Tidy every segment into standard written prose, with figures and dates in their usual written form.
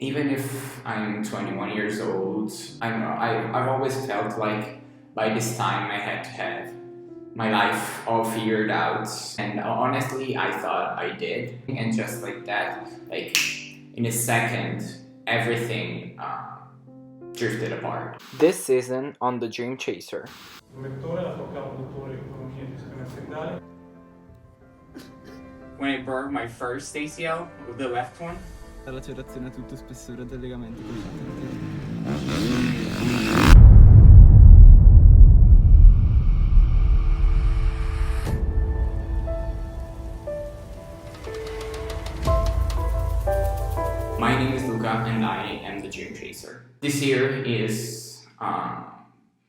Even if I'm 21 years old, I've always felt like by this time I had to have my life all figured out. And honestly, I thought I did. And just like that, like in a second, everything drifted apart. This season on the Dream Chaser. When I broke my first ACL, the left one. La lacerazione a tutto spessore del legamento cruciate. My name is Luca and I am the Dream Chaser. This year is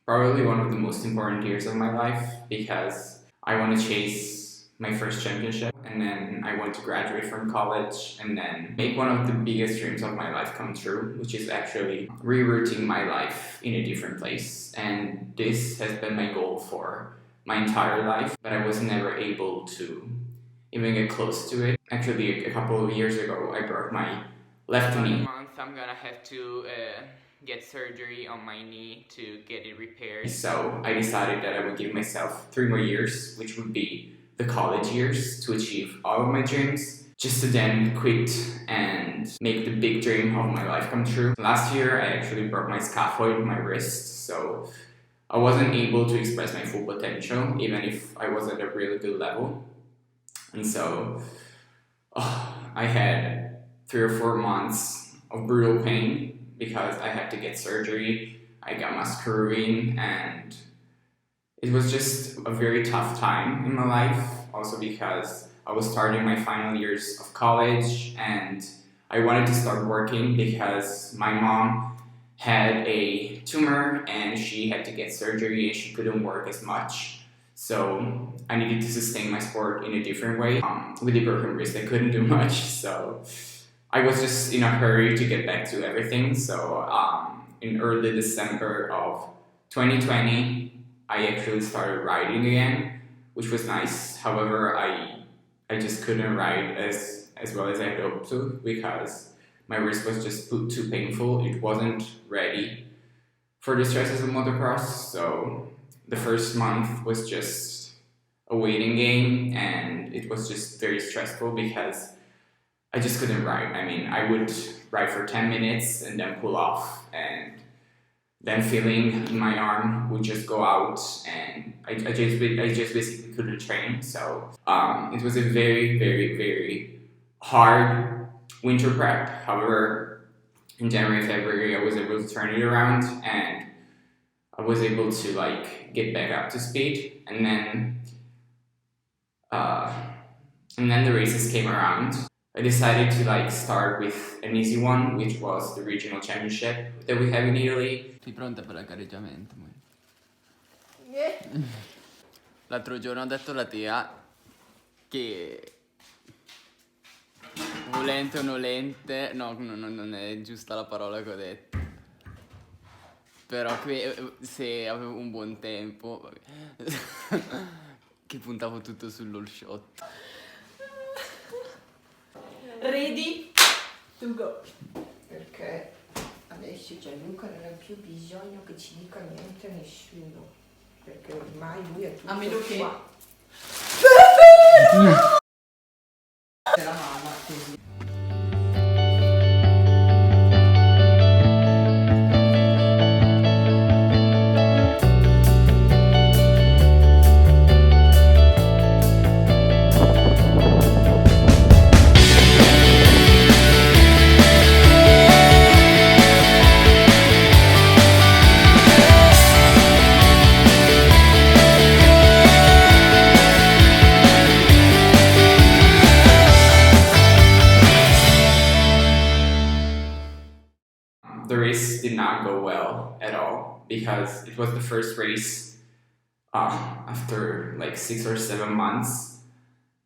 probably one of the most important years of my life because I want to chase my first championship and then I want to graduate from college and then make one of the biggest dreams of my life come true, which is actually rerouting my life in a different place. And this has been my goal for my entire life, but I was never able to even get close to it. Actually, a couple of years ago, I broke my left knee. Month, I'm gonna have to get surgery on my knee to get it repaired. So I decided that I would give myself 3 more years, which would be the college years, to achieve all of my dreams, just to then quit and make the big dream of my life come true. Last year, I actually broke my scaphoid, my wrist, so I wasn't able to express my full potential, even if I was at a really good level. And so I had 3 or 4 months of brutal pain because I had to get surgery. I got my screw in, and it was just a very tough time in my life, also because I was starting my final years of college and I wanted to start working because my mom had a tumor and she had to get surgery and she couldn't work as much. So I needed to sustain my sport in a different way. With a broken wrist, I couldn't do much, so I was just in a hurry to get back to everything. So in early December of 2020, I actually started riding again, which was nice. However, I just couldn't ride as well as I hoped to because my wrist was just too painful. It wasn't ready for the stresses of motocross. So the first month was just a waiting game, and it was just very stressful because I just couldn't ride. I mean, I would ride for 10 minutes and then pull off, and then feeling in my arm would just go out, and I just basically couldn't train. So it was a very, very, very hard winter prep. However, in January, February, I was able to turn it around, and I was able to like get back up to speed, and then the races came around. I decided to like start with an easy one, which was the regional championship that we have in Italy. Sei pronta per il gareggiamento? L'altro giorno ho detto alla Tia che volente o nolente, no, non è giusta la parola che ho detto. Però se avevo un buon tempo, che puntavo tutto sull'all shot. Ready to go. Perché adesso Gianluca non ha più bisogno che ci dica niente a nessuno, perché ormai lui è tutto A meno che... qua. C'è la mamma così. The race did not go well at all because it was the first race after like 6 or 7 months,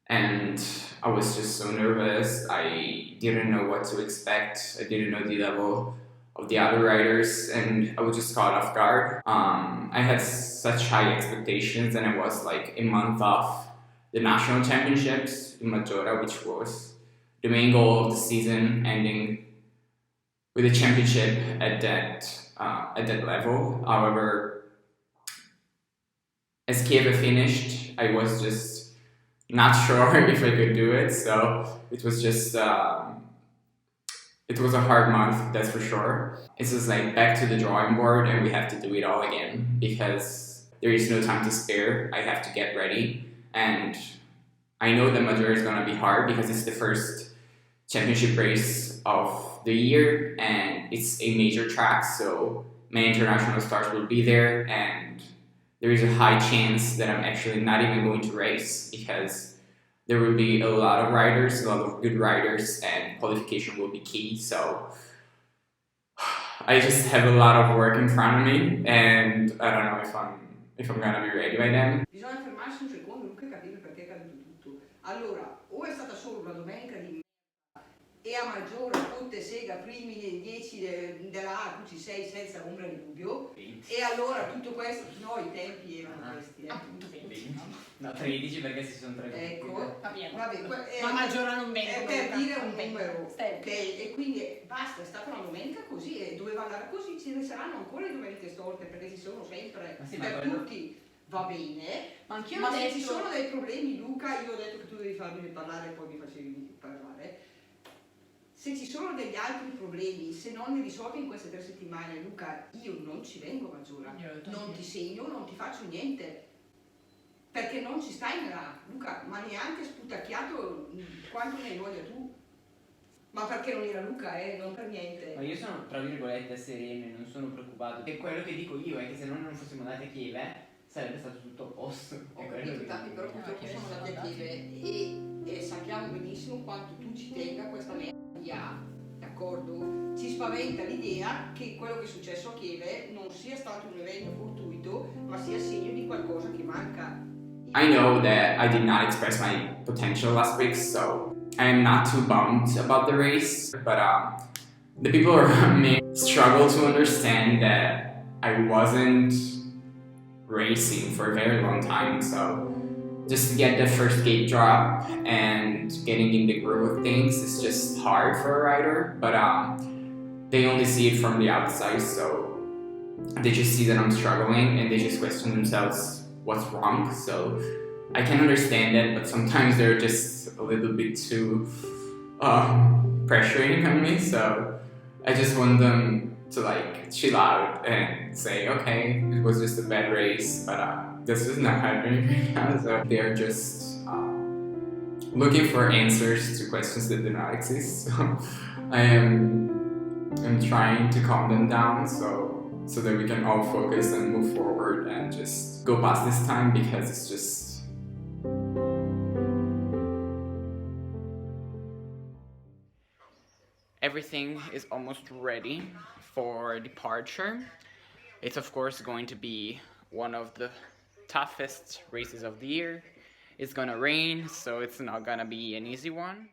and I was just so nervous. I didn't know what to expect. I didn't know the level of the other riders, and I was just caught off guard. I had such high expectations, and I was like a month off the national championships in Maggiora, which was the main goal of the season, ending with a championship at that level. However, as Kiev finished, I was just not sure if I could do it. So it was just it was a hard month, that's for sure. It's just like back to the drawing board, and we have to do it all again because there is no time to spare. I have to get ready, and I know the Madrid is gonna be hard because it's the first championship race of the year and it's a major track, so many international stars will be there, and there is a high chance that I'm actually not even going to race because there will be a lot of riders, a lot of good riders, and qualification will be key. So I just have a lot of work in front of me, and I don't know if I'm gonna be ready by then. Bisogna fermarsi un secondo, Luca, e capire perché è caduto tutto. Allora, o è stata solo una domenica di e a maggiore tutte sega primi 10 della A tu ci sei senza ombra di dubbio 20. e allora tutto questo no i tempi erano questi Appunto 20. No, 13 perché si sono 3. ecco Vabbè, ma maggiore non vengo. è per dire un numero ok, e quindi basta, è stata una domenica così e doveva andare così, ce ne saranno ancora le domeniche storte perché ci sono sempre Ma sì, per ma tutti va bene, ma anch'io ma ho se detto... ci sono dei problemi Luca, io ho detto che tu devi farmi parlare e poi mi facevi parlare. Se ci sono degli altri problemi, se non li risolvi in queste 3 settimane, Luca, io non ci vengo a Maggiora, non ti segno, non ti faccio niente, perché non ci stai là, Luca, ma neanche sputacchiato quanto ne voglia tu. Ma perché non era Luca, non per niente. Ma io sono, tra virgolette, sereno e non sono preoccupato. E quello che dico io è che se noi non fossimo andati a Kiev, sarebbe stato tutto a posto. Ho capito, Tappi, però purtroppo siamo andati a Kiev e sappiamo benissimo quanto tu ci tenga questa merda di A, d'accordo? Ci spaventa l'idea che quello che è successo a Kiev non sia stato un evento fortuito, ma sia segno di qualcosa che manca. I know that I did not express my potential last week, so I am not too bummed about the race, but the people around me struggle to understand that I wasn't racing for a very long time, so just to get the first gate drop and getting in the groove of things is just hard for a rider, but they only see it from the outside, so they just see that I'm struggling and they just question themselves what's wrong. So I can understand it, but sometimes they're just a little bit too pressuring on me, so I just want them to like chill out and say, okay, it was just a bad race, but this is not happening right now. So they're just looking for answers to questions that do not exist. So I'm trying to calm them down so that we can all focus and move forward and just go past this time, because it's just Everything is almost ready for departure. It's of course going to be one of the toughest races of the year. It's gonna rain, so it's not gonna be an easy one.